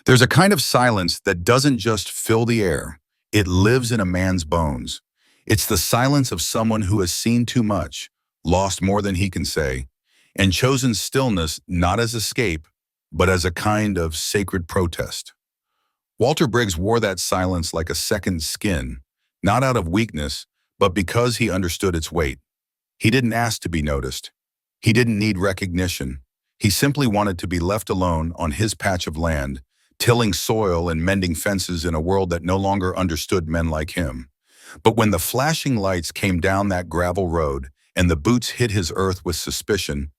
There's a kind of silence that doesn't just fill the air, it lives in a man's bones. It's the silence of someone who has seen too much, lost more than he can say, and chosen stillness not as escape, but as a kind of sacred protest. Walter Briggs wore that silence like a second skin, not out of weakness, but because he understood its weight. He didn't ask to be noticed. He didn't need recognition. He simply wanted to be left alone on his patch of land, tilling soil and mending fences in a world that no longer understood men like him. But when the flashing lights came down that gravel road and the boots hit his earth with suspicion,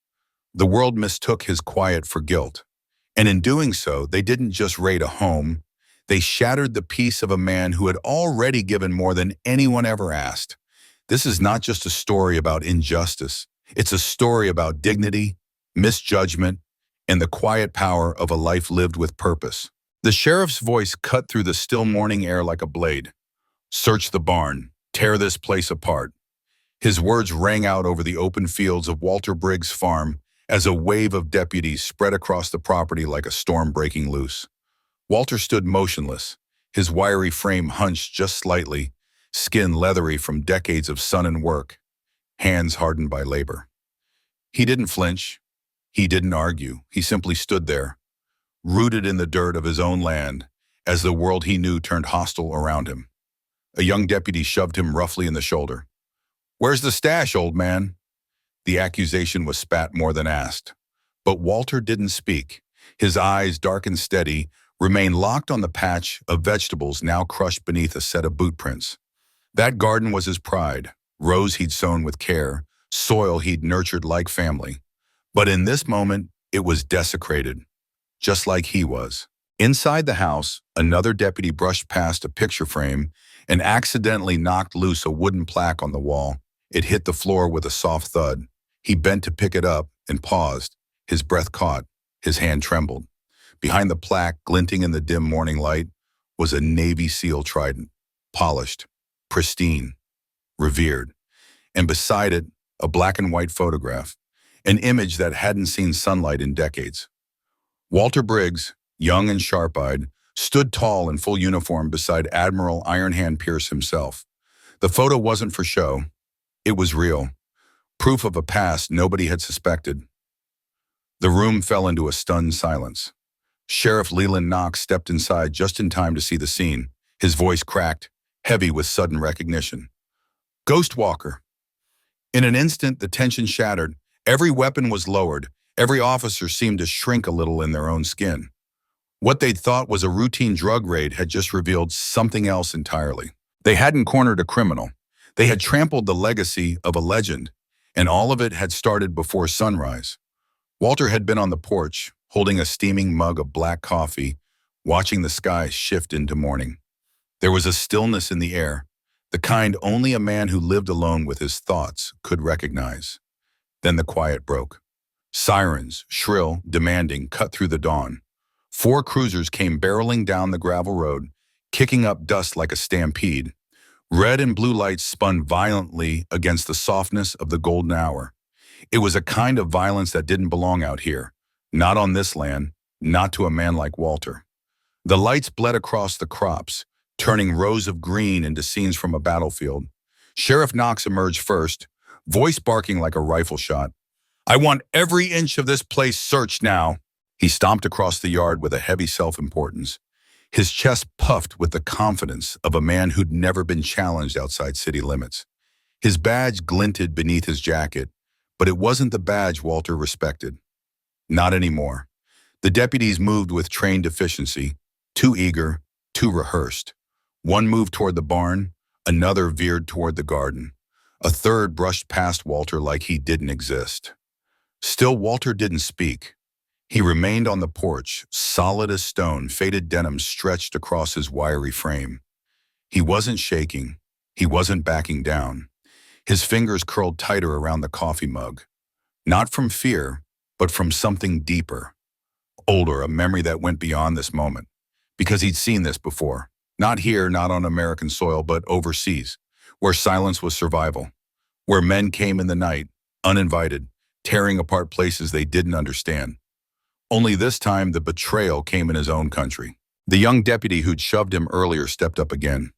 the world mistook his quiet for guilt. And in doing so, they didn't just raid a home, they shattered the peace of a man who had already given more than anyone ever asked. This is not just a story about injustice. It's a story about dignity, misjudgment, and the quiet power of a life lived with purpose. The sheriff's voice cut through the still morning air like a blade. Search the barn. Tear this place apart. His words rang out over the open fields of Walter Briggs' farm as a wave of deputies spread across the property like a storm breaking loose. Walter stood motionless, his wiry frame hunched just slightly, skin leathery from decades of sun and work, hands hardened by labor. He didn't flinch. He didn't argue. He simply stood there, rooted in the dirt of his own land, as the world he knew turned hostile around him. A young deputy shoved him roughly in the shoulder. "Where's the stash, old man?" The accusation was spat more than asked. But Walter didn't speak. His eyes, dark and steady, remained locked on the patch of vegetables now crushed beneath a set of boot prints. That garden was his pride, rows he'd sown with care, soil he'd nurtured like family. But in this moment, it was desecrated, just like he was. Inside the house, another deputy brushed past a picture frame and accidentally knocked loose a wooden plaque on the wall. It hit the floor with a soft thud. He bent to pick it up and paused. His breath caught. His hand trembled. Behind the plaque, glinting in the dim morning light, was a Navy SEAL trident, polished, pristine, revered. And beside it, a black and white photograph, an image that hadn't seen sunlight in decades. Walter Briggs, young and sharp-eyed, stood tall in full uniform beside Admiral Iron Hand Pierce himself. The photo wasn't for show. It was real, proof of a past nobody had suspected. The room fell into a stunned silence. Sheriff Leland Knox stepped inside just in time to see the scene. His voice cracked, heavy with sudden recognition. "Ghost Walker." In an instant, the tension shattered. Every weapon was lowered. Every officer seemed to shrink a little in their own skin. What they'd thought was a routine drug raid had just revealed something else entirely. They hadn't cornered a criminal. They had trampled the legacy of a legend, and all of it had started before sunrise. Walter had been on the porch, holding a steaming mug of black coffee, watching the sky shift into morning. There was a stillness in the air, the kind only a man who lived alone with his thoughts could recognize. Then the quiet broke. Sirens, shrill, demanding, cut through the dawn. 4 cruisers came barreling down the gravel road, kicking up dust like a stampede. Red and blue lights spun violently against the softness of the golden hour. It was a kind of violence that didn't belong out here. Not on this land, not to a man like Walter. The lights bled across the crops, turning rows of green into scenes from a battlefield. Sheriff Knox emerged first, voice barking like a rifle shot. "I want every inch of this place searched now." He stomped across the yard with a heavy self-importance. His chest puffed with the confidence of a man who'd never been challenged outside city limits. His badge glinted beneath his jacket, but it wasn't the badge Walter respected. Not anymore. The deputies moved with trained efficiency, too eager, too rehearsed. One moved toward the barn, another veered toward the garden. A third brushed past Walter like he didn't exist. Still, Walter didn't speak. He remained on the porch, solid as stone, faded denim stretched across his wiry frame. He wasn't shaking. He wasn't backing down. His fingers curled tighter around the coffee mug. Not from fear, but from something deeper. Older, a memory that went beyond this moment. Because he'd seen this before. Not here, not on American soil, but overseas, where silence was survival. Where men came in the night, uninvited, tearing apart places they didn't understand. Only this time the betrayal came in his own country. The young deputy who'd shoved him earlier stepped up again.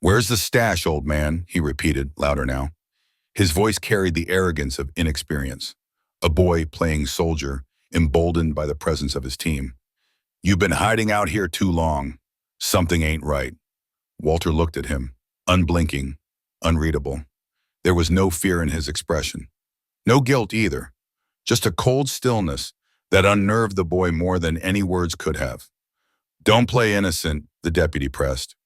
"Where's the stash, old man?" he repeated, louder now. His voice carried the arrogance of inexperience. A boy playing soldier, emboldened by the presence of his team. "You've been hiding out here too long. Something ain't right." Walter looked at him, unblinking, unreadable. There was no fear in his expression. No guilt either. Just a cold stillness that unnerved the boy more than any words could have. "Don't play innocent," the deputy pressed.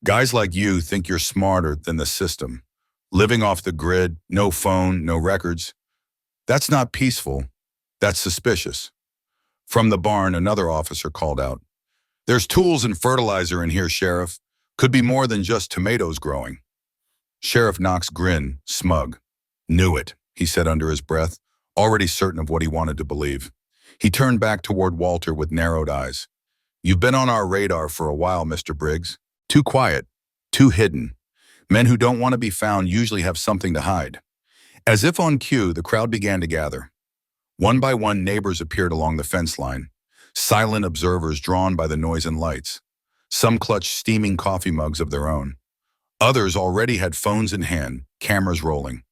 "Guys like you think you're smarter than the system. Living off the grid, no phone, no records. That's not peaceful. That's suspicious." From the barn, another officer called out, "There's tools and fertilizer in here, Sheriff. Could be more than just tomatoes growing." Sheriff Knox grinned, smug. "Knew it," he said under his breath, already certain of what he wanted to believe. He turned back toward Walter with narrowed eyes. "You've been on our radar for a while, Mr. Briggs. Too quiet, too hidden. Men who don't want to be found usually have something to hide." As if on cue, the crowd began to gather. One by one, neighbors appeared along the fence line, silent observers drawn by the noise and lights. Some clutched steaming coffee mugs of their own. Others already had phones in hand, cameras rolling.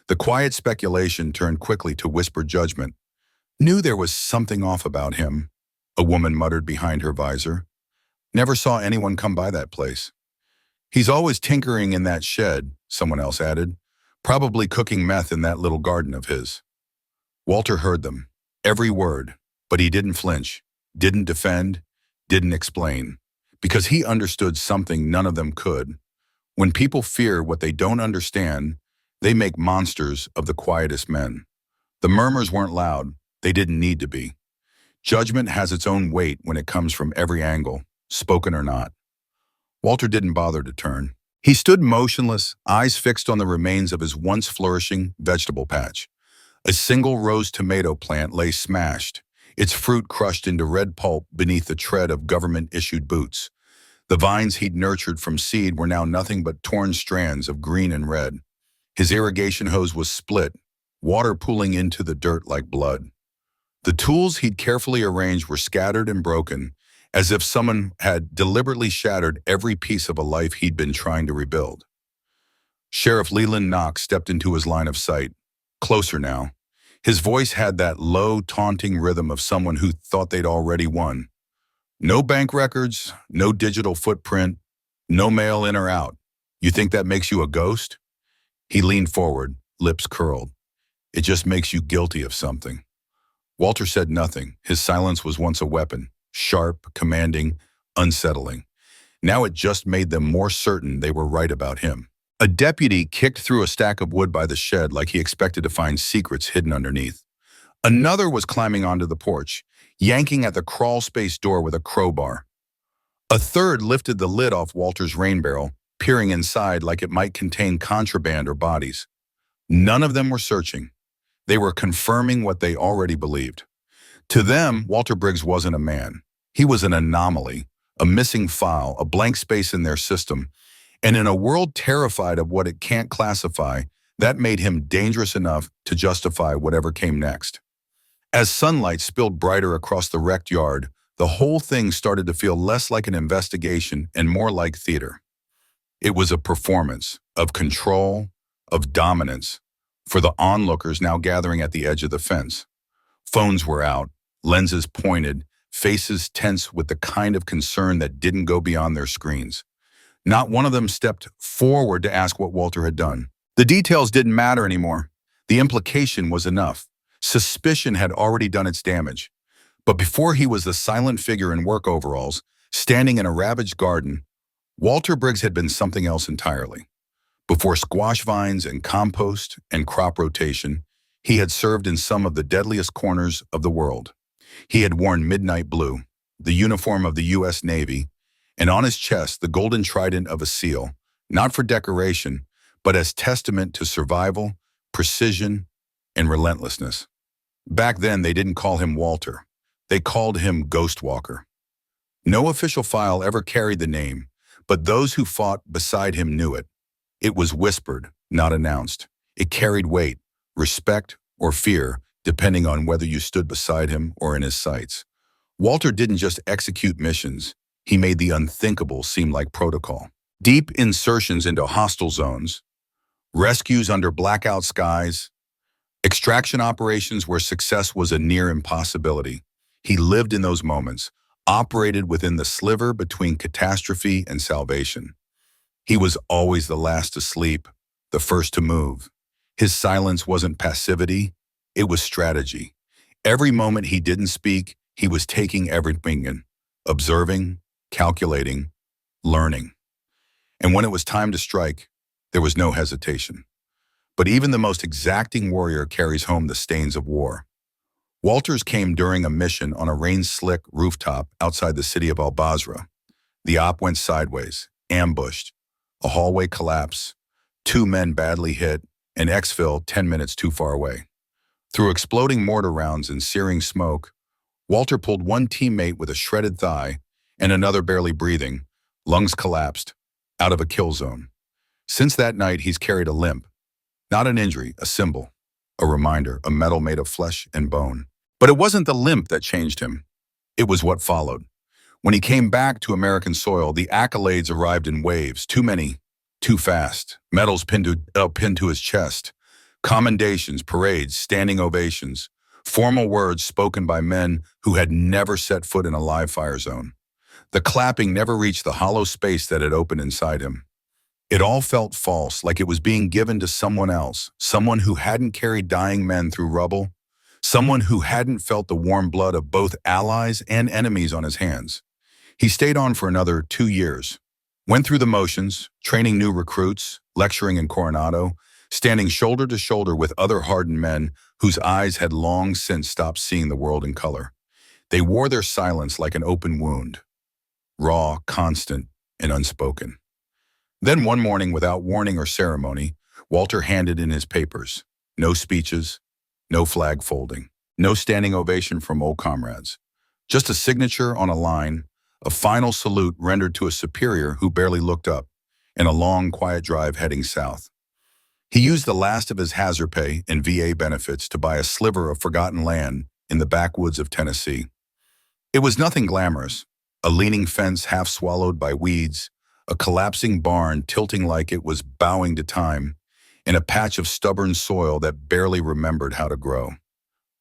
The quiet speculation turned quickly to whispered judgment. "Knew there was something off about him," a woman muttered behind her visor. "Never saw anyone come by that place." "He's always tinkering in that shed," someone else added. "Probably cooking meth in that little garden of his." Walter heard them, every word, but he didn't flinch, didn't defend, didn't explain, because he understood something none of them could. When people fear what they don't understand, they make monsters of the quietest men. The murmurs weren't loud. They didn't need to be. Judgment has its own weight when it comes from every angle, spoken or not. Walter didn't bother to turn. He stood motionless, eyes fixed on the remains of his once flourishing vegetable patch. A single rose tomato plant lay smashed, its fruit crushed into red pulp beneath the tread of government-issued boots. The vines he'd nurtured from seed were now nothing but torn strands of green and red. His irrigation hose was split, water pooling into the dirt like blood. The tools he'd carefully arranged were scattered and broken, as if someone had deliberately shattered every piece of a life he'd been trying to rebuild. Sheriff Leland Knox stepped into his line of sight, closer now. His voice had that low, taunting rhythm of someone who thought they'd already won. "No bank records, no digital footprint, no mail in or out. You think that makes you a ghost?" He leaned forward, lips curled. "It just makes you guilty of something." Walter said nothing. His silence was once a weapon, sharp, commanding, unsettling. Now it just made them more certain they were right about him. A deputy kicked through a stack of wood by the shed like he expected to find secrets hidden underneath. Another was climbing onto the porch, yanking at the crawl space door with a crowbar. A third lifted the lid off Walter's rain barrel, peering inside like it might contain contraband or bodies. None of them were searching. They were confirming what they already believed. To them, Walter Briggs wasn't a man. He was an anomaly, a missing file, a blank space in their system. And in a world terrified of what it can't classify, that made him dangerous enough to justify whatever came next. As sunlight spilled brighter across the wrecked yard, the whole thing started to feel less like an investigation and more like theater. It was a performance of control, of dominance, for the onlookers now gathering at the edge of the fence. Phones were out, lenses pointed, faces tense with the kind of concern that didn't go beyond their screens. Not one of them stepped forward to ask what Walter had done. The details didn't matter anymore. The implication was enough. Suspicion had already done its damage. But before he was the silent figure in work overalls, standing in a ravaged garden, Walter Briggs had been something else entirely. Before squash vines and compost and crop rotation, he had served in some of the deadliest corners of the world. He had worn midnight blue, the uniform of the U.S. Navy, and on his chest the golden trident of a SEAL, not for decoration, but as testament to survival, precision, and relentlessness. Back then, they didn't call him Walter. They called him Ghostwalker. No official file ever carried the name, but those who fought beside him knew it. It was whispered, not announced. It carried weight, respect, or fear, depending on whether you stood beside him or in his sights. Walter didn't just execute missions, he made the unthinkable seem like protocol. Deep insertions into hostile zones, rescues under blackout skies, extraction operations where success was a near impossibility. He lived in those moments, operated within the sliver between catastrophe and salvation. He was always the last to sleep, the first to move. His silence wasn't passivity, it was strategy. Every moment he didn't speak, he was taking everything in, observing, calculating, learning. And when it was time to strike, there was no hesitation. But even the most exacting warrior carries home the stains of war. Walters came during a mission on a rain-slick rooftop outside the city of Al-Basra. The op went sideways, ambushed, a hallway collapse, 2 men badly hit, and exfil 10 minutes too far away. Through exploding mortar rounds and searing smoke, Walter pulled one teammate with a shredded thigh and another barely breathing, lungs collapsed, out of a kill zone. Since that night, he's carried a limp. Not an injury, a symbol, a reminder, a medal made of flesh and bone. But it wasn't the limp that changed him. It was what followed. When he came back to American soil, the accolades arrived in waves, too many, too fast. Medals pinned to his chest, commendations, parades, standing ovations, formal words spoken by men who had never set foot in a live fire zone. The clapping never reached the hollow space that had opened inside him. It all felt false, like it was being given to someone else, someone who hadn't carried dying men through rubble, someone who hadn't felt the warm blood of both allies and enemies on his hands. He stayed on for another 2 years, went through the motions, training new recruits, lecturing in Coronado, standing shoulder to shoulder with other hardened men whose eyes had long since stopped seeing the world in color. They wore their silence like an open wound, raw, constant, and unspoken. Then one morning, without warning or ceremony, Walter handed in his papers. No speeches, no flag folding, no standing ovation from old comrades. Just a signature on a line, a final salute rendered to a superior who barely looked up, and a long, quiet drive heading south. He used the last of his hazard pay and VA benefits to buy a sliver of forgotten land in the backwoods of Tennessee. It was nothing glamorous, a leaning fence half swallowed by weeds, a collapsing barn tilting like it was bowing to time, and a patch of stubborn soil that barely remembered how to grow.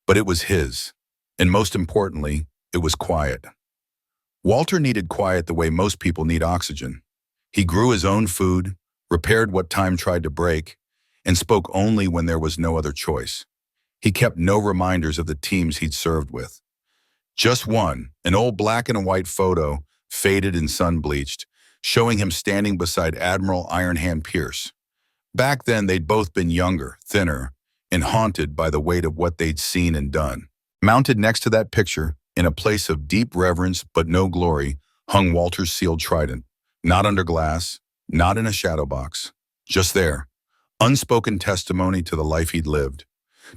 But it was his, and most importantly, it was quiet. Walter needed quiet the way most people need oxygen. He grew his own food, repaired what time tried to break, and spoke only when there was no other choice. He kept no reminders of the teams he'd served with. Just one, an old black and white photo, faded and sun-bleached, showing him standing beside Admiral Iron Hand Pierce. Back then, they'd both been younger, thinner, and haunted by the weight of what they'd seen and done. Mounted next to that picture, in a place of deep reverence but no glory, hung Walter's sealed trident. Not under glass, not in a shadow box. Just there, unspoken testimony to the life he'd lived,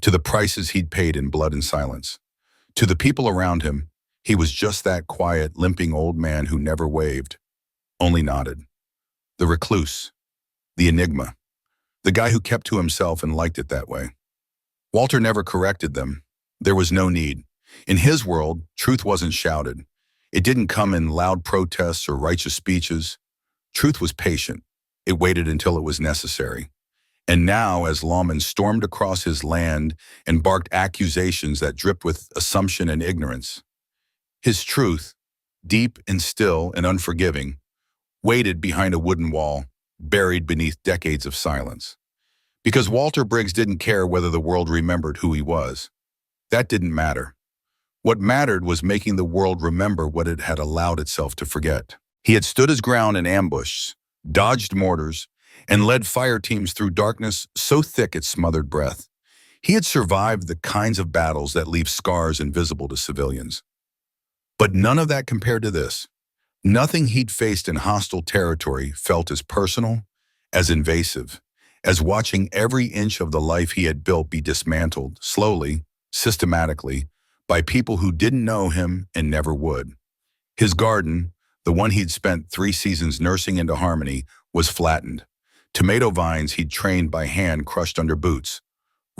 to the prices he'd paid in blood and silence. To the people around him, he was just that quiet, limping old man who never waved, only nodded. The recluse, the enigma, the guy who kept to himself and liked it that way. Walter never corrected them. There was no need. In his world, truth wasn't shouted. It didn't come in loud protests or righteous speeches. Truth was patient. It waited until it was necessary. And now, as lawmen stormed across his land and barked accusations that dripped with assumption and ignorance, his truth, deep and still and unforgiving, waited behind a wooden wall, buried beneath decades of silence. Because Walter Briggs didn't care whether the world remembered who he was. That didn't matter. What mattered was making the world remember what it had allowed itself to forget. He had stood his ground in ambushes, dodged mortars, and led fire teams through darkness so thick it smothered breath. He had survived the kinds of battles that leave scars invisible to civilians. But none of that compared to this. Nothing he'd faced in hostile territory felt as personal, as invasive, as watching every inch of the life he had built be dismantled, slowly, systematically, by people who didn't know him and never would. His garden, the one he'd spent 3 seasons nursing into harmony, was flattened. Tomato vines he'd trained by hand crushed under boots.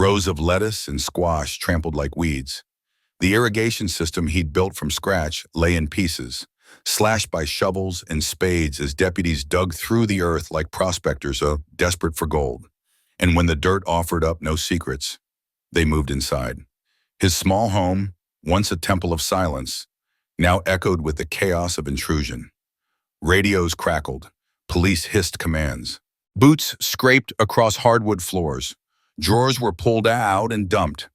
Rows of lettuce and squash trampled like weeds. The irrigation system he'd built from scratch lay in pieces, slashed by shovels and spades as deputies dug through the earth like prospectors desperate for gold. And when the dirt offered up no secrets, they moved inside. His small home, once a temple of silence, now echoed with the chaos of intrusion. Radios crackled, police hissed commands. Boots scraped across hardwood floors. Drawers were pulled out and dumped.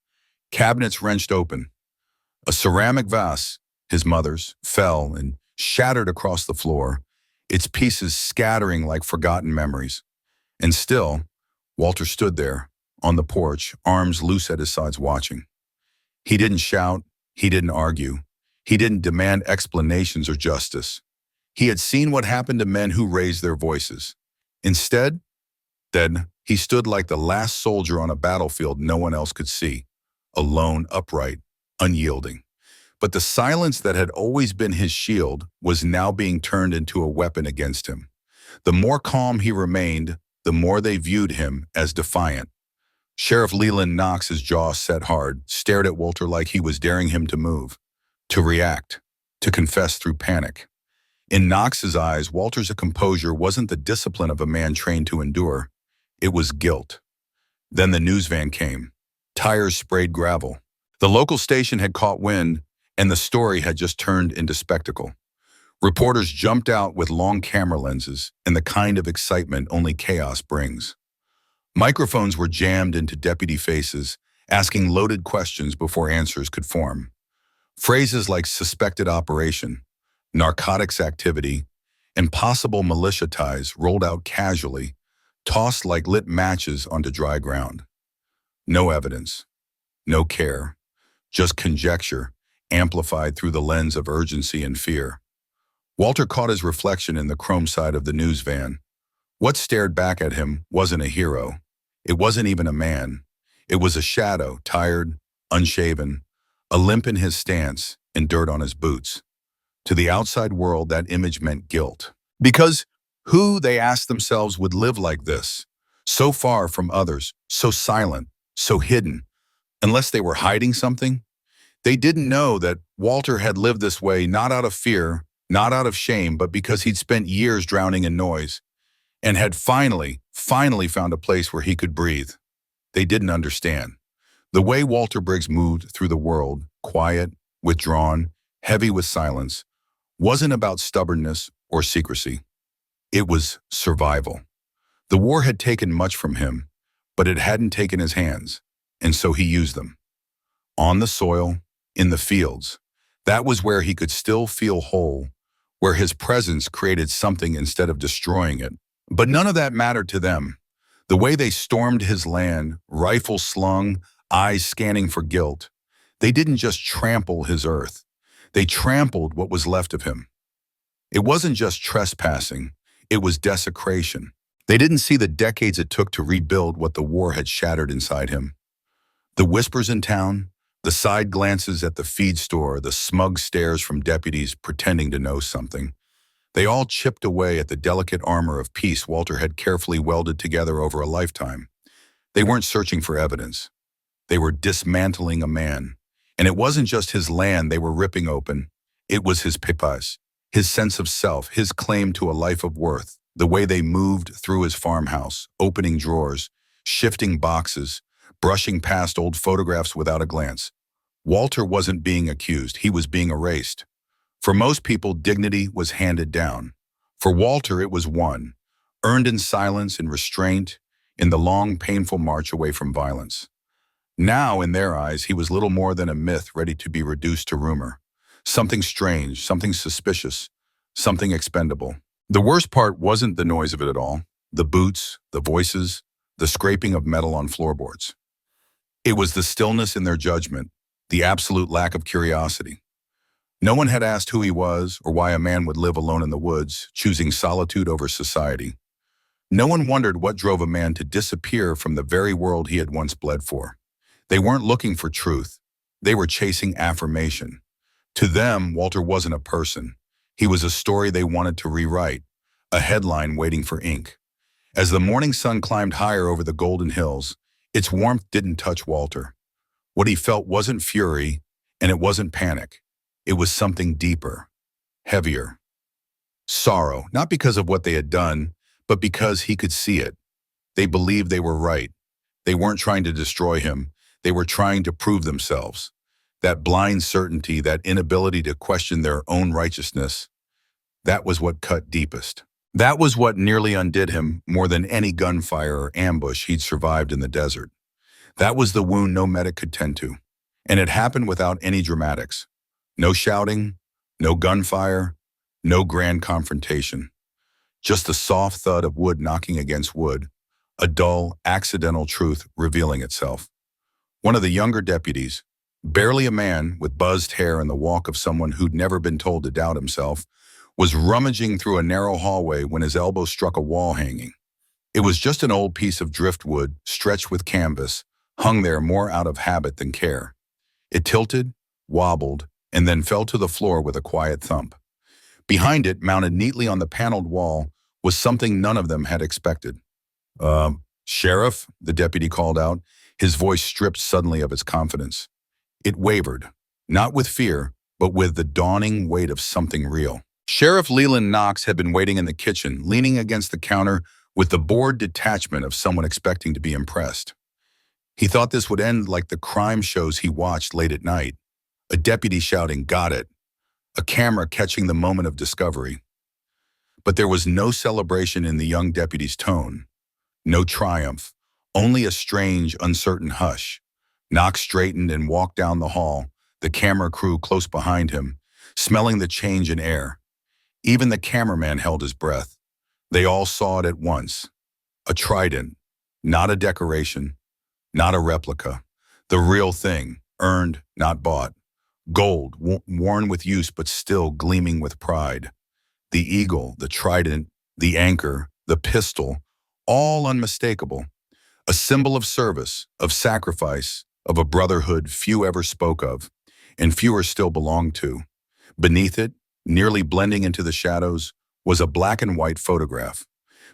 Cabinets wrenched open. A ceramic vase, his mother's, fell and shattered across the floor, its pieces scattering like forgotten memories. And still, Walter stood there, on the porch, arms loose at his sides watching. He didn't shout, he didn't argue, he didn't demand explanations or justice. He had seen what happened to men who raised their voices. Instead, then, he stood like the last soldier on a battlefield no one else could see, alone, upright, unyielding. But the silence that had always been his shield was now being turned into a weapon against him. The more calm he remained, the more they viewed him as defiant. Sheriff Leland Knox, his jaw set hard, stared at Walter like he was daring him to move, to react, to confess through panic. In Knox's eyes, Walter's composure wasn't the discipline of a man trained to endure. It was guilt. Then the news van came. Tires sprayed gravel. The local station had caught wind, and the story had just turned into spectacle. Reporters jumped out with long camera lenses and the kind of excitement only chaos brings. Microphones were jammed into deputy faces, asking loaded questions before answers could form. Phrases like suspected operation, narcotics activity, and possible militia ties rolled out casually, tossed like lit matches onto dry ground. No evidence, no care, just conjecture, amplified through the lens of urgency and fear. Walter caught his reflection in the chrome side of the news van. What stared back at him wasn't a hero. It wasn't even a man. It was a shadow, tired, unshaven, a limp in his stance and dirt on his boots. To the outside world, that image meant guilt. Because who, they asked themselves, would live like this? So far from others, so silent, so hidden. Unless they were hiding something? They didn't know that Walter had lived this way not out of fear, not out of shame, but because he'd spent years drowning in noise and had finally found a place where he could breathe. They didn't understand. The way Walter Briggs moved through the world, quiet, withdrawn, heavy with silence, wasn't about stubbornness or secrecy. It was survival. The war had taken much from him, but it hadn't taken his hands, and so he used them. On the soil, in the fields, that was where he could still feel whole, where his presence created something instead of destroying it. But none of that mattered to them. The way they stormed his land, rifle slung, eyes scanning for guilt, they didn't just trample his earth. They trampled what was left of him. It wasn't just trespassing, it was desecration. They didn't see the decades it took to rebuild what the war had shattered inside him. The whispers in town, the side glances at the feed store, the smug stares from deputies pretending to know something. They all chipped away at the delicate armor of peace Walter had carefully welded together over a lifetime. They weren't searching for evidence. They were dismantling a man. And it wasn't just his land they were ripping open. It was his pipas, his sense of self, his claim to a life of worth, the way they moved through his farmhouse, opening drawers, shifting boxes, brushing past old photographs without a glance. Walter wasn't being accused, he was being erased. For most people, dignity was handed down. For Walter, it was won, earned in silence and restraint, in the long, painful march away from violence. Now, in their eyes, he was little more than a myth ready to be reduced to rumor. Something strange, something suspicious, something expendable. The worst part wasn't the noise of it at all, the boots, the voices, the scraping of metal on floorboards. It was the stillness in their judgment, the absolute lack of curiosity. No one had asked who he was or why a man would live alone in the woods, choosing solitude over society. No one wondered what drove a man to disappear from the very world he had once bled for. They weren't looking for truth. They were chasing affirmation. To them, Walter wasn't a person. He was a story they wanted to rewrite, a headline waiting for ink. As the morning sun climbed higher over the golden hills, Its warmth didn't touch Walter. What he felt wasn't fury, and it wasn't panic. It was something deeper, heavier. Sorrow, not because of what they had done, but because he could see it. They believed they were right. They weren't trying to destroy him. They were trying to prove themselves. That blind certainty, that inability to question their own righteousness, that was what cut deepest. That was what nearly undid him more than any gunfire or ambush he'd survived in the desert. That was the wound no medic could tend to. And it happened without any dramatics. No shouting, no gunfire, no grand confrontation. Just the soft thud of wood knocking against wood, a dull, accidental truth revealing itself. One of the younger deputies, barely a man with buzzed hair and the walk of someone who'd never been told to doubt himself, was rummaging through a narrow hallway when his elbow struck a wall hanging. It was just an old piece of driftwood stretched with canvas, hung there more out of habit than care. It tilted, wobbled, and then fell to the floor with a quiet thump. Behind it, mounted neatly on the paneled wall, was something none of them had expected. Sheriff, the deputy called out, his voice stripped suddenly of its confidence. It wavered, not with fear, but with the dawning weight of something real. Sheriff Leland Knox had been waiting in the kitchen, leaning against the counter with the bored detachment of someone expecting to be impressed. He thought this would end like the crime shows he watched late at night. A deputy shouting, "Got it," a camera catching the moment of discovery. But there was no celebration in the young deputy's tone, no triumph, only a strange, uncertain hush. Knox straightened and walked down the hall, the camera crew close behind him, smelling the change in air. Even the cameraman held his breath. They all saw it at once. A trident, not a decoration, not a replica. The real thing, earned, not bought. Gold, worn with use but still gleaming with pride. The eagle, the trident, the anchor, the pistol, all unmistakable. A symbol of service, of sacrifice, of a brotherhood few ever spoke of, and fewer still belonged to. Beneath it, nearly blending into the shadows, was a black and white photograph.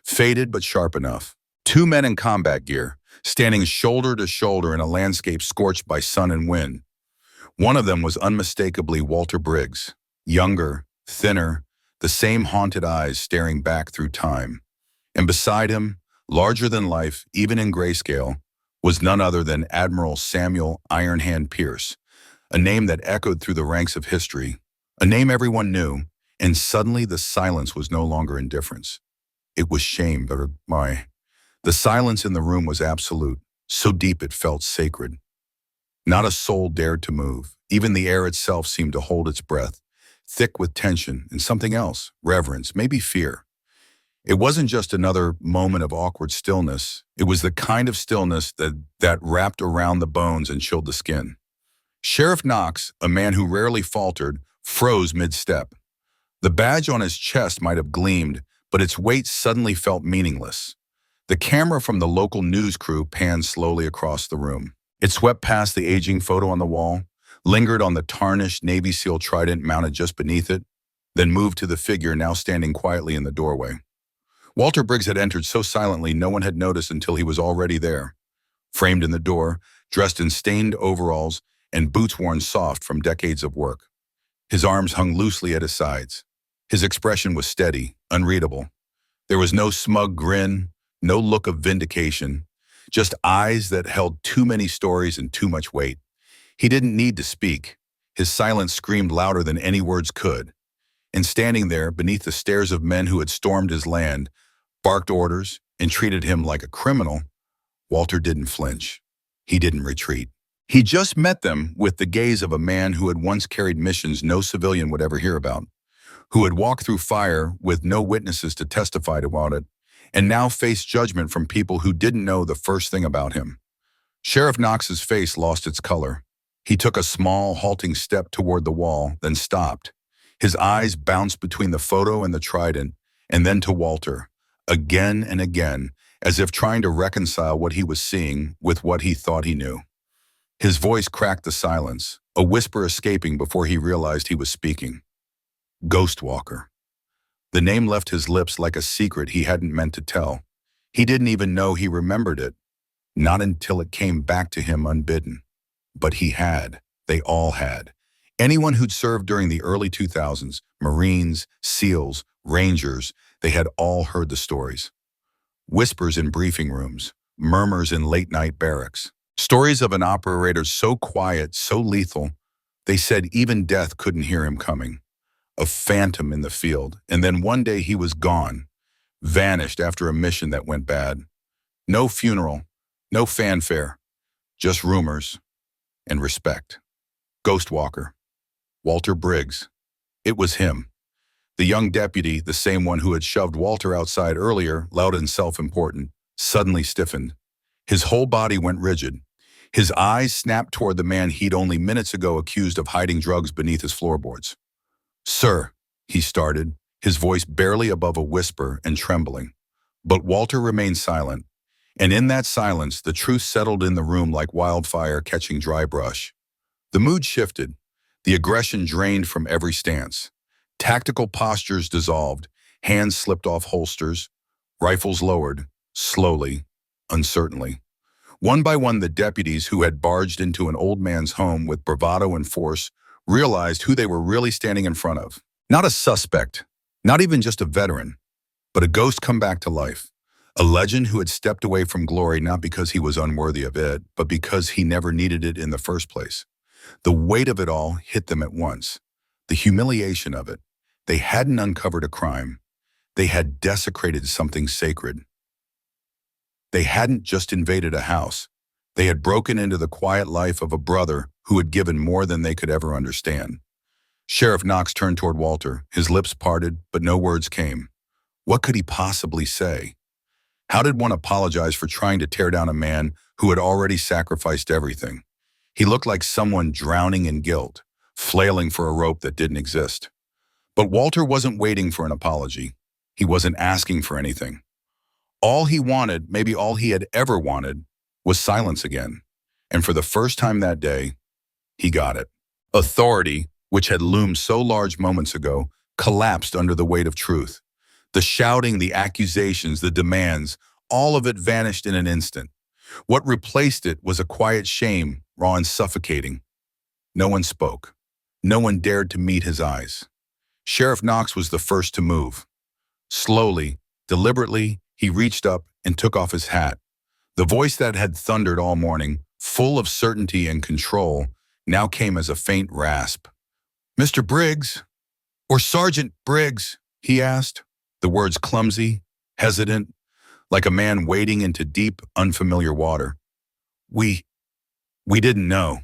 Faded but sharp enough. Two men in combat gear, standing shoulder to shoulder in a landscape scorched by sun and wind. One of them was unmistakably Walter Briggs, younger, thinner, the same haunted eyes staring back through time. And beside him, larger than life, even in grayscale, was none other than Admiral Samuel Iron Hand Pierce, a name that echoed through the ranks of history, a name everyone knew, and suddenly the silence was no longer indifference. It was shame, but the silence in the room was absolute, so deep it felt sacred. Not a soul dared to move. Even the air itself seemed to hold its breath, thick with tension and something else, reverence, maybe fear. It wasn't just another moment of awkward stillness. It was the kind of stillness that wrapped around the bones and chilled the skin. Sheriff Knox, a man who rarely faltered, froze mid-step. The badge on his chest might have gleamed, but its weight suddenly felt meaningless. The camera from the local news crew panned slowly across the room. It swept past the aging photo on the wall, lingered on the tarnished Navy SEAL trident mounted just beneath it, then moved to the figure now standing quietly in the doorway. Walter Briggs had entered so silently no one had noticed until he was already there. Framed in the door, dressed in stained overalls and boots worn soft from decades of work. His arms hung loosely at his sides. His expression was steady, unreadable. There was no smug grin, no look of vindication, just eyes that held too many stories and too much weight. He didn't need to speak. His silence screamed louder than any words could. And standing there, beneath the stares of men who had stormed his land, barked orders, and treated him like a criminal, Walter didn't flinch. He didn't retreat. He just met them with the gaze of a man who had once carried missions no civilian would ever hear about, who had walked through fire with no witnesses to testify about it, and now faced judgment from people who didn't know the first thing about him. Sheriff Knox's face lost its color. He took a small, halting step toward the wall, then stopped. His eyes bounced between the photo and the trident, and then to Walter, again and again, as if trying to reconcile what he was seeing with what he thought he knew. His voice cracked the silence, a whisper escaping before he realized he was speaking. Ghostwalker. The name left his lips like a secret he hadn't meant to tell. He didn't even know he remembered it. Not until it came back to him unbidden. But he had. They all had. Anyone who'd served during the early 2000s, Marines, SEALs, Rangers, they had all heard the stories. Whispers in briefing rooms, murmurs in late-night barracks. Stories of an operator so quiet, so lethal, they said even death couldn't hear him coming. A phantom in the field, and then one day he was gone, vanished after a mission that went bad. No funeral, no fanfare, just rumors and respect. Ghost Walker, Walter Briggs. It was him. The young deputy, the same one who had shoved Walter outside earlier, loud and self-important, suddenly stiffened. His whole body went rigid. His eyes snapped toward the man he'd only minutes ago accused of hiding drugs beneath his floorboards. "Sir," he started, his voice barely above a whisper and trembling. But Walter remained silent, and in that silence the truth settled in the room like wildfire catching dry brush. The mood shifted, the aggression drained from every stance. Tactical postures dissolved, hands slipped off holsters, rifles lowered, slowly, uncertainly. One by one, the deputies who had barged into an old man's home with bravado and force realized who they were really standing in front of. Not a suspect, not even just a veteran, but a ghost come back to life. A legend who had stepped away from glory not because he was unworthy of it, but because he never needed it in the first place. The weight of it all hit them at once. The humiliation of it. They hadn't uncovered a crime. They had desecrated something sacred. They hadn't just invaded a house. They had broken into the quiet life of a brother who had given more than they could ever understand. Sheriff Knox turned toward Walter, his lips parted, but no words came. What could he possibly say? How did one apologize for trying to tear down a man who had already sacrificed everything? He looked like someone drowning in guilt, flailing for a rope that didn't exist. But Walter wasn't waiting for an apology. He wasn't asking for anything. All he wanted, maybe all he had ever wanted, was silence again. And for the first time that day, he got it. Authority, which had loomed so large moments ago, collapsed under the weight of truth. The shouting, the accusations, the demands, all of it vanished in an instant. What replaced it was a quiet shame, raw and suffocating. No one spoke. No one dared to meet his eyes. Sheriff Knox was the first to move. Slowly, deliberately, he reached up and took off his hat. The voice that had thundered all morning, full of certainty and control, now came as a faint rasp. "Mr. Briggs, or Sergeant Briggs," he asked, the words clumsy, hesitant, like a man wading into deep, unfamiliar water. We didn't know."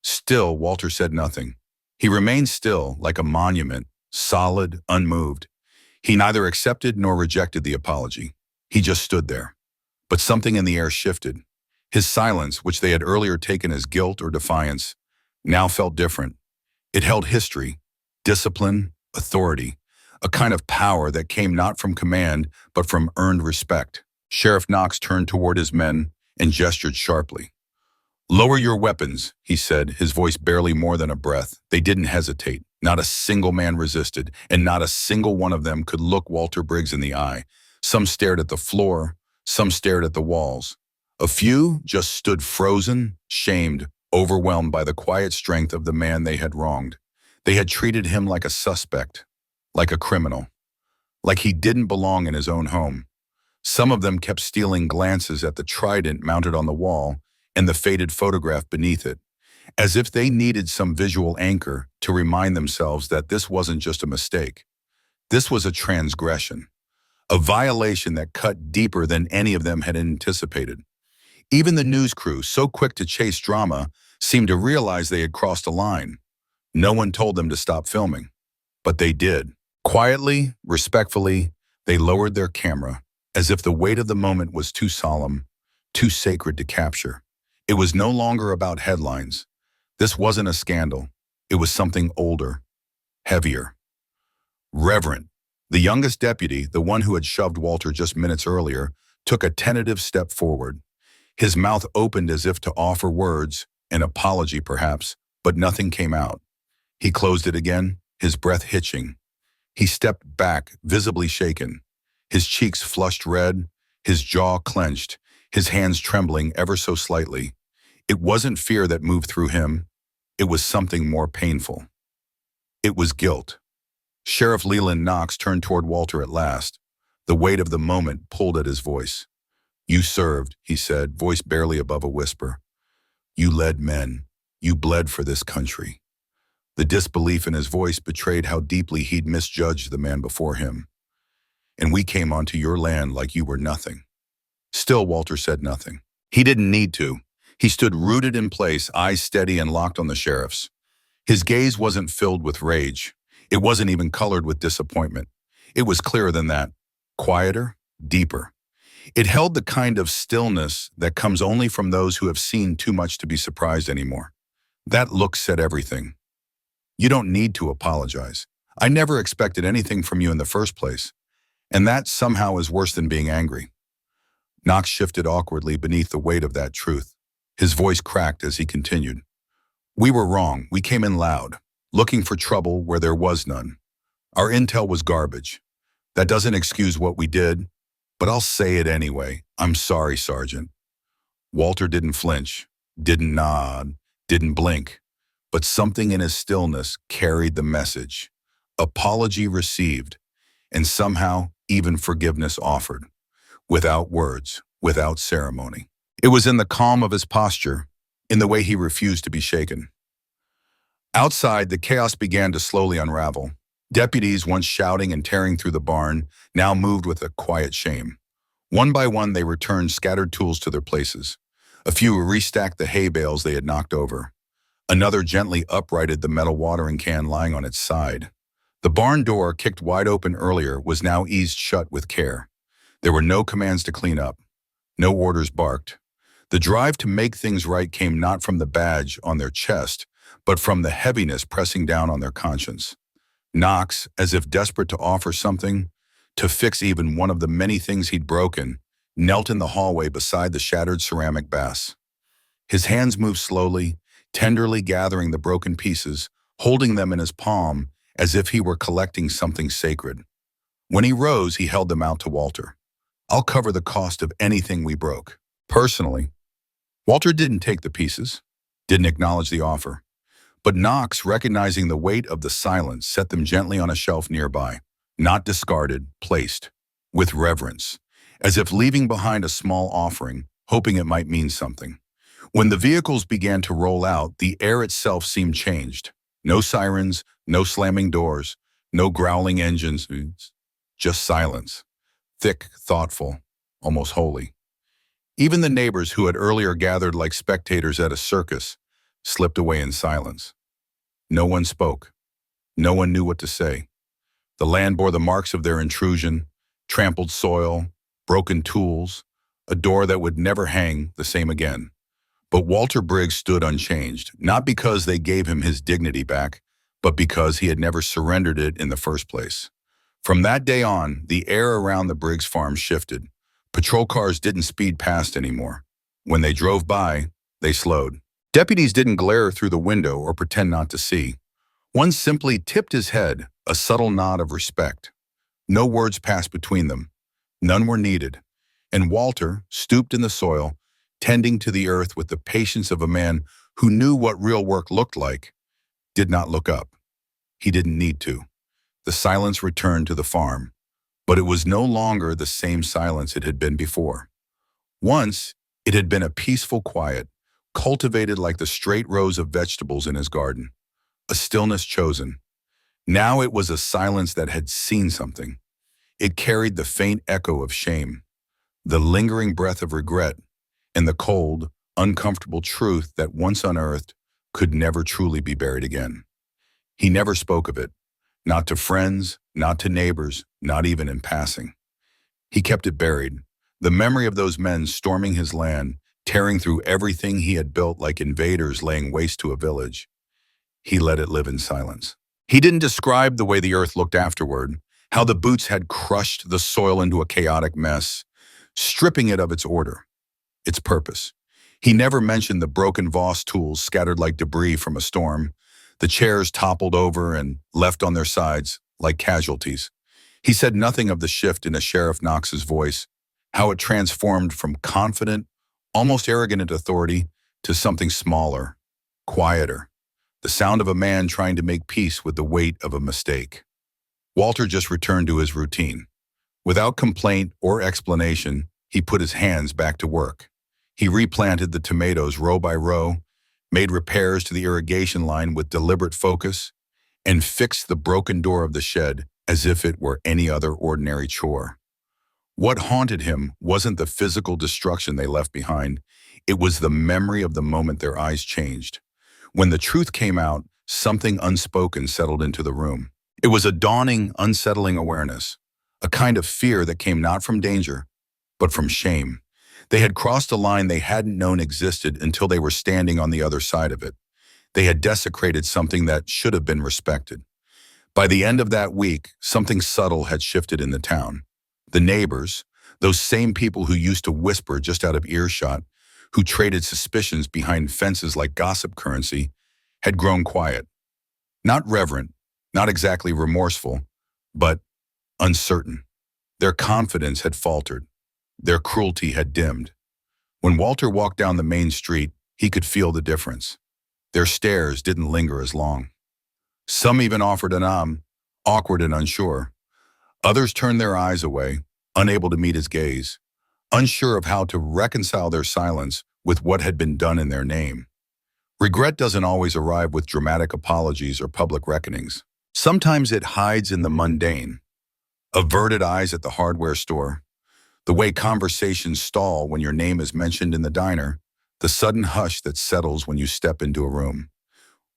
Still, Walter said nothing. He remained still, like a monument, solid, unmoved. He neither accepted nor rejected the apology. He just stood there. But something in the air shifted. His silence, which they had earlier taken as guilt or defiance, now felt different. It held history, discipline, authority, a kind of power that came not from command, but from earned respect. Sheriff Knox turned toward his men and gestured sharply. "Lower your weapons," he said, his voice barely more than a breath. They didn't hesitate. Not a single man resisted, and not a single one of them could look Walter Briggs in the eye. Some stared at the floor, some stared at the walls. A few just stood frozen, shamed, overwhelmed by the quiet strength of the man they had wronged. They had treated him like a suspect, like a criminal, like he didn't belong in his own home. Some of them kept stealing glances at the trident mounted on the wall and the faded photograph beneath it, as if they needed some visual anchor to remind themselves that this wasn't just a mistake. This was a transgression, a violation that cut deeper than any of them had anticipated. Even the news crew, so quick to chase drama, seemed to realize they had crossed a line. No one told them to stop filming, but they did. Quietly, respectfully, they lowered their camera, as if the weight of the moment was too solemn, too sacred to capture. It was no longer about headlines. This wasn't a scandal. It was something older, heavier, reverent. The youngest deputy, the one who had shoved Walter just minutes earlier, took a tentative step forward. His mouth opened as if to offer words, an apology perhaps, but nothing came out. He closed it again, his breath hitching. He stepped back, visibly shaken, his cheeks flushed red, his jaw clenched, his hands trembling ever so slightly. It wasn't fear that moved through him. It was something more painful. It was guilt. Sheriff Leland Knox turned toward Walter at last. The weight of the moment pulled at his voice. "You served," he said, voice barely above a whisper. "You led men. You bled for this country." The disbelief in his voice betrayed how deeply he'd misjudged the man before him. "And we came onto your land like you were nothing." Still, Walter said nothing. He didn't need to. He stood rooted in place, eyes steady and locked on the sheriff's. His gaze wasn't filled with rage. It wasn't even colored with disappointment. It was clearer than that. Quieter, deeper. It held the kind of stillness that comes only from those who have seen too much to be surprised anymore. That look said everything. "You don't need to apologize. I never expected anything from you in the first place. And that somehow is worse than being angry." Knox shifted awkwardly beneath the weight of that truth. His voice cracked as he continued. "We were wrong. We came in loud, looking for trouble where there was none. Our intel was garbage. That doesn't excuse what we did, but I'll say it anyway. I'm sorry, Sergeant." Walter didn't flinch, didn't nod, didn't blink, but something in his stillness carried the message. Apology received, and somehow even forgiveness offered. Without words, without ceremony. It was in the calm of his posture, in the way he refused to be shaken. Outside, the chaos began to slowly unravel. Deputies, once shouting and tearing through the barn, now moved with a quiet shame. One by one, they returned scattered tools to their places. A few restacked the hay bales they had knocked over. Another gently uprighted the metal watering can lying on its side. The barn door, kicked wide open earlier, was now eased shut with care. There were no commands to clean up. No orders barked. The drive to make things right came not from the badge on their chest, but from the heaviness pressing down on their conscience. Knox, as if desperate to offer something, to fix even one of the many things he'd broken, knelt in the hallway beside the shattered ceramic bass. His hands moved slowly, tenderly gathering the broken pieces, holding them in his palm as if he were collecting something sacred. When he rose, he held them out to Walter. "I'll cover the cost of anything we broke, personally." Walter didn't take the pieces, didn't acknowledge the offer. But Knox, recognizing the weight of the silence, set them gently on a shelf nearby, not discarded, placed, with reverence, as if leaving behind a small offering, hoping it might mean something. When the vehicles began to roll out, the air itself seemed changed. No sirens, no slamming doors, no growling engines, just silence. Thick, thoughtful, almost holy. Even the neighbors who had earlier gathered like spectators at a circus slipped away in silence. No one spoke. No one knew what to say. The land bore the marks of their intrusion, trampled soil, broken tools, a door that would never hang the same again. But Walter Briggs stood unchanged, not because they gave him his dignity back, but because he had never surrendered it in the first place. From that day on, the air around the Briggs farm shifted. Patrol cars didn't speed past anymore. When they drove by, they slowed. Deputies didn't glare through the window or pretend not to see. One simply tipped his head, a subtle nod of respect. No words passed between them. None were needed. And Walter, stooped in the soil, tending to the earth with the patience of a man who knew what real work looked like, did not look up. He didn't need to. The silence returned to the farm, but it was no longer the same silence it had been before. Once, it had been a peaceful quiet, cultivated like the straight rows of vegetables in his garden, a stillness chosen. Now it was a silence that had seen something. It carried the faint echo of shame, the lingering breath of regret, and the cold, uncomfortable truth that once unearthed could never truly be buried again. He never spoke of it, not to friends, not to neighbors, not even in passing. He kept it buried, the memory of those men storming his land, tearing through everything he had built like invaders laying waste to a village. He let it live in silence. He didn't describe the way the earth looked afterward, how the boots had crushed the soil into a chaotic mess, stripping it of its order, its purpose. He never mentioned the broken Voss tools scattered like debris from a storm, the chairs toppled over and left on their sides like casualties. He said nothing of the shift in a Sheriff Knox's voice, how it transformed from confident, almost arrogant authority to something smaller, quieter, the sound of a man trying to make peace with the weight of a mistake. Walter just returned to his routine. Without complaint or explanation, he put his hands back to work. He replanted the tomatoes row by row, made repairs to the irrigation line with deliberate focus, and fixed the broken door of the shed as if it were any other ordinary chore. What haunted him wasn't the physical destruction they left behind, it was the memory of the moment their eyes changed. When the truth came out, something unspoken settled into the room. It was a dawning, unsettling awareness, a kind of fear that came not from danger, but from shame. They had crossed a line they hadn't known existed until they were standing on the other side of it. They had desecrated something that should have been respected. By the end of that week, something subtle had shifted in the town. The neighbors, those same people who used to whisper just out of earshot, who traded suspicions behind fences like gossip currency, had grown quiet. Not reverent, not exactly remorseful, but uncertain. Their confidence had faltered. Their cruelty had dimmed. When Walter walked down the main street, he could feel the difference. Their stares didn't linger as long. Some even offered an awkward and unsure. Others turned their eyes away, unable to meet his gaze, unsure of how to reconcile their silence with what had been done in their name. Regret doesn't always arrive with dramatic apologies or public reckonings. Sometimes it hides in the mundane. Averted eyes at the hardware store, the way conversations stall when your name is mentioned in the diner, the sudden hush that settles when you step into a room.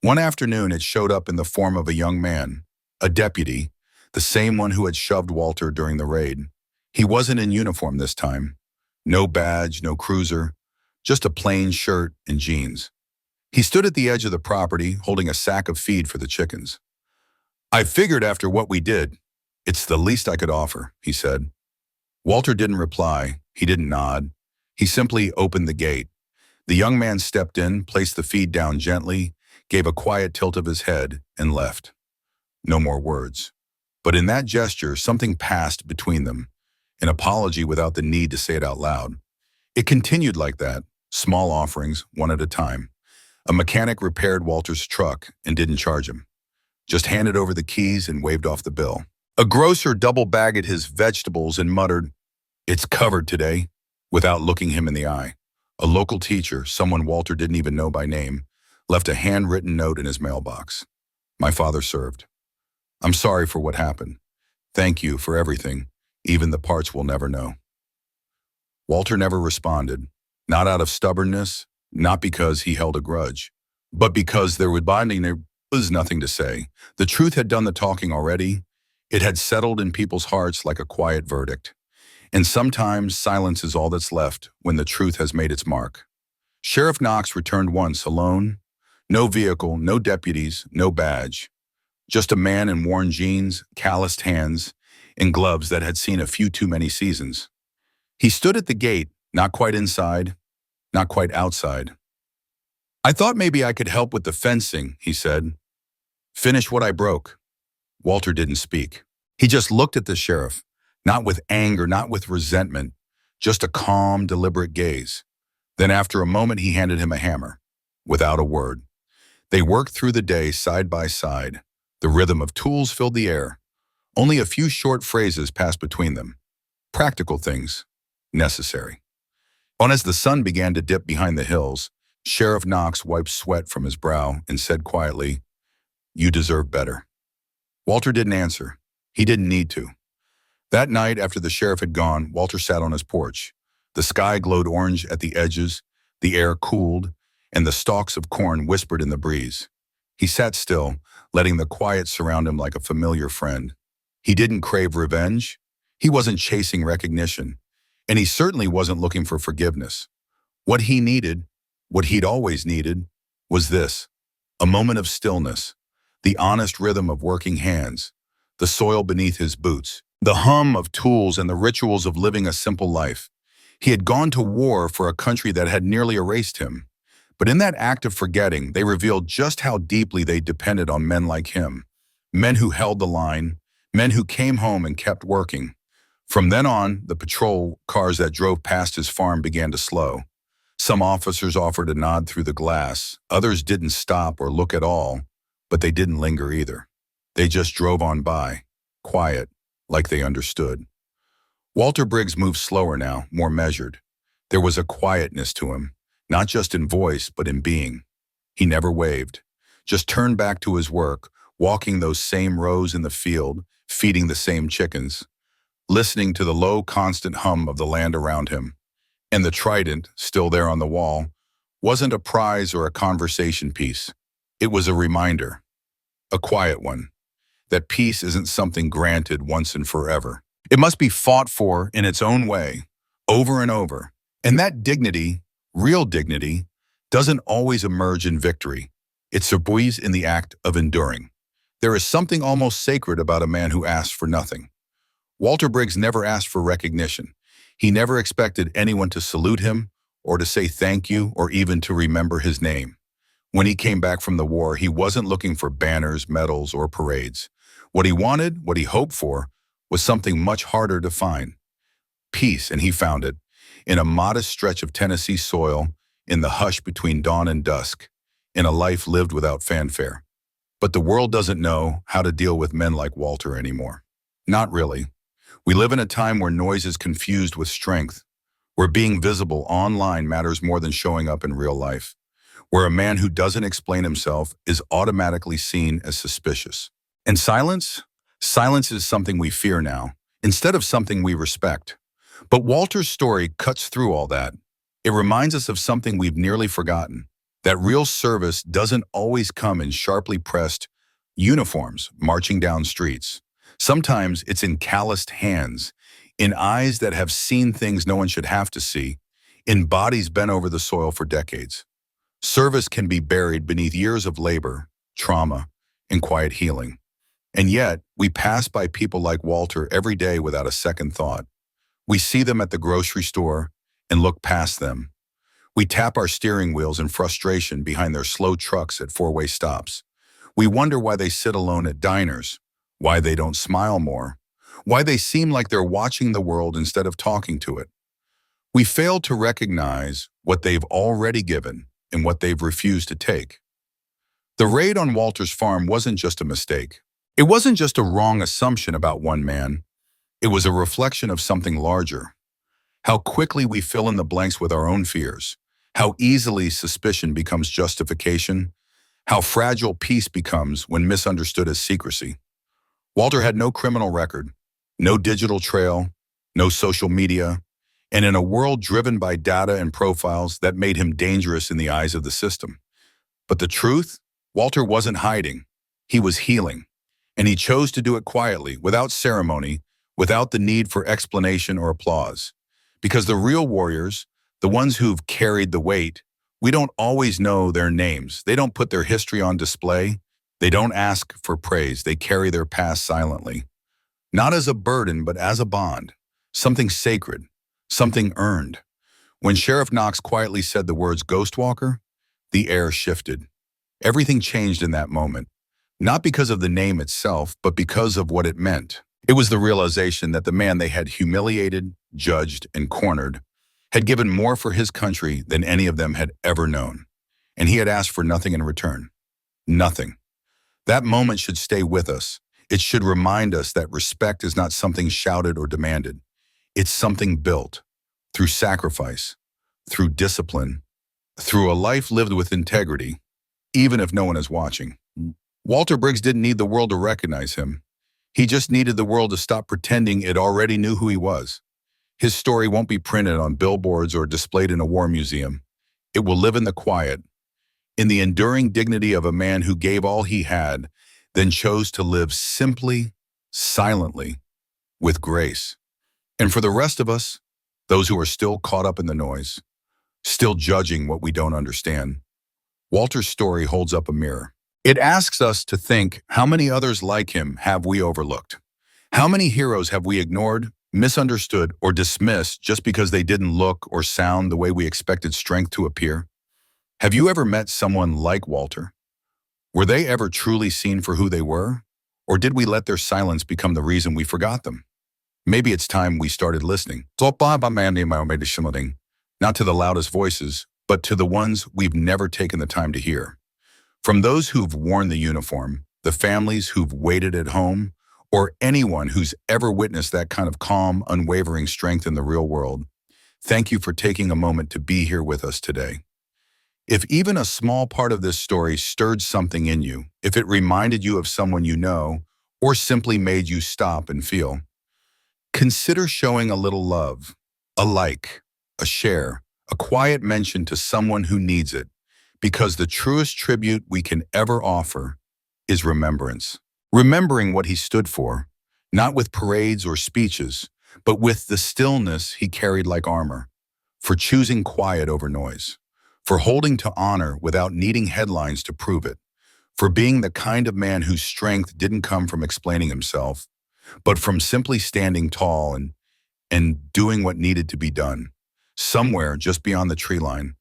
One afternoon, it showed up in the form of a young man, a deputy, the same one who had shoved Walter during the raid. He wasn't in uniform this time. No badge, no cruiser, just a plain shirt and jeans. He stood at the edge of the property, holding a sack of feed for the chickens. "I figured after what we did, it's the least I could offer," he said. Walter didn't reply. He didn't nod. He simply opened the gate. The young man stepped in, placed the feed down gently, gave a quiet tilt of his head, and left. No more words. But in that gesture, something passed between them, an apology without the need to say it out loud. It continued like that, small offerings, one at a time. A mechanic repaired Walter's truck and didn't charge him, just handed over the keys and waved off the bill. A grocer double-bagged his vegetables and muttered, "It's covered today," without looking him in the eye. A local teacher, someone Walter didn't even know by name, left a handwritten note in his mailbox. "My father served. I'm sorry for what happened. Thank you for everything, even the parts we'll never know." Walter never responded, not out of stubbornness, not because he held a grudge, but because there was nothing to say. The truth had done the talking already. It had settled in people's hearts like a quiet verdict. And sometimes silence is all that's left when the truth has made its mark. Sheriff Knox returned once alone. No vehicle, no deputies, no badge. Just a man in worn jeans, calloused hands, and gloves that had seen a few too many seasons. He stood at the gate, not quite inside, not quite outside. "I thought maybe I could help with the fencing," he said. "Finish what I broke." Walter didn't speak. He just looked at the sheriff, not with anger, not with resentment, just a calm, deliberate gaze. Then after a moment, he handed him a hammer, without a word. They worked through the day side by side. The rhythm of tools filled the air. Only a few short phrases passed between them. Practical things, necessary. And as the sun began to dip behind the hills, Sheriff Knox wiped sweat from his brow and said quietly, "You deserve better." Walter didn't answer. He didn't need to. That night, after the sheriff had gone, Walter sat on his porch. The sky glowed orange at the edges, the air cooled, and the stalks of corn whispered in the breeze. He sat still, letting the quiet surround him like a familiar friend. He didn't crave revenge. He wasn't chasing recognition. And he certainly wasn't looking for forgiveness. What he needed, what he'd always needed, was this: a moment of stillness, the honest rhythm of working hands, the soil beneath his boots, the hum of tools and the rituals of living a simple life. He had gone to war for a country that had nearly erased him. But in that act of forgetting, they revealed just how deeply they depended on men like him, men who held the line, men who came home and kept working. From then on, the patrol cars that drove past his farm began to slow. Some officers offered a nod through the glass. Others didn't stop or look at all, but they didn't linger either. They just drove on by, quiet, like they understood. Walter Briggs moved slower now, more measured. There was a quietness to him, not just in voice, but in being. He never waved, just turned back to his work, walking those same rows in the field, feeding the same chickens, listening to the low, constant hum of the land around him. And the trident, still there on the wall, wasn't a prize or a conversation piece. It was a reminder, a quiet one, that peace isn't something granted once and forever. It must be fought for in its own way, over and over. And that dignity, real dignity, doesn't always emerge in victory. It survives in the act of enduring. There is something almost sacred about a man who asks for nothing. Walter Briggs never asked for recognition. He never expected anyone to salute him or to say thank you or even to remember his name. When he came back from the war, he wasn't looking for banners, medals, or parades. What he wanted, what he hoped for, was something much harder to find. Peace, and he found it, in a modest stretch of Tennessee soil, in the hush between dawn and dusk, in a life lived without fanfare. But the world doesn't know how to deal with men like Walter anymore. Not really. We live in a time where noise is confused with strength, where being visible online matters more than showing up in real life, where a man who doesn't explain himself is automatically seen as suspicious. And silence? Silence is something we fear now, instead of something we respect. But Walter's story cuts through all that. It reminds us of something we've nearly forgotten, that real service doesn't always come in sharply pressed uniforms marching down streets. Sometimes it's in calloused hands, in eyes that have seen things no one should have to see, in bodies bent over the soil for decades. Service can be buried beneath years of labor, trauma, and quiet healing. And yet, we pass by people like Walter every day without a second thought. We see them at the grocery store and look past them. We tap our steering wheels in frustration behind their slow trucks at four-way stops. We wonder why they sit alone at diners, why they don't smile more, why they seem like they're watching the world instead of talking to it. We fail to recognize what they've already given and what they've refused to take. The raid on Walter's farm wasn't just a mistake. It wasn't just a wrong assumption about one man. It was a reflection of something larger. How quickly we fill in the blanks with our own fears, how easily suspicion becomes justification, how fragile peace becomes when misunderstood as secrecy. Walter had no criminal record, no digital trail, no social media, and in a world driven by data and profiles that made him dangerous in the eyes of the system. But the truth? Walter wasn't hiding. He was healing. And he chose to do it quietly, without ceremony, without the need for explanation or applause. Because the real warriors, the ones who've carried the weight, we don't always know their names. They don't put their history on display. They don't ask for praise. They carry their past silently. Not as a burden, but as a bond. Something sacred. Something earned. When Sheriff Knox quietly said the words Ghostwalker, the air shifted. Everything changed in that moment. Not because of the name itself, but because of what it meant. It was the realization that the man they had humiliated, judged, and cornered had given more for his country than any of them had ever known. And he had asked for nothing in return. Nothing. That moment should stay with us. It should remind us that respect is not something shouted or demanded. It's something built through sacrifice, through discipline, through a life lived with integrity, even if no one is watching. Walter Briggs didn't need the world to recognize him. He just needed the world to stop pretending it already knew who he was. His story won't be printed on billboards or displayed in a war museum. It will live in the quiet, in the enduring dignity of a man who gave all he had, then chose to live simply, silently, with grace. And for the rest of us, those who are still caught up in the noise, still judging what we don't understand, Walter's story holds up a mirror. It asks us to think, how many others like him have we overlooked? How many heroes have we ignored, misunderstood, or dismissed just because they didn't look or sound the way we expected strength to appear? Have you ever met someone like Walter? Were they ever truly seen for who they were? Or did we let their silence become the reason we forgot them? Maybe it's time we started listening. Not to the loudest voices, but to the ones we've never taken the time to hear. From those who've worn the uniform, the families who've waited at home, or anyone who's ever witnessed that kind of calm, unwavering strength in the real world, thank you for taking a moment to be here with us today. If even a small part of this story stirred something in you, if it reminded you of someone you know, or simply made you stop and feel, consider showing a little love, a like, a share, a quiet mention to someone who needs it, because the truest tribute we can ever offer is remembrance. Remembering what he stood for, not with parades or speeches, but with the stillness he carried like armor, for choosing quiet over noise, for holding to honor without needing headlines to prove it, for being the kind of man whose strength didn't come from explaining himself, but from simply standing tall and doing what needed to be done. Somewhere just beyond the tree line,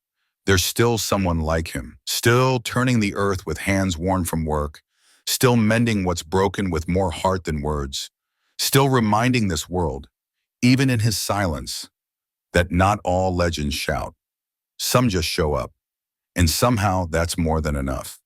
there's still someone like him, still turning the earth with hands worn from work, still mending what's broken with more heart than words, still reminding this world, even in his silence, that not all legends shout. Some just show up, and somehow that's more than enough.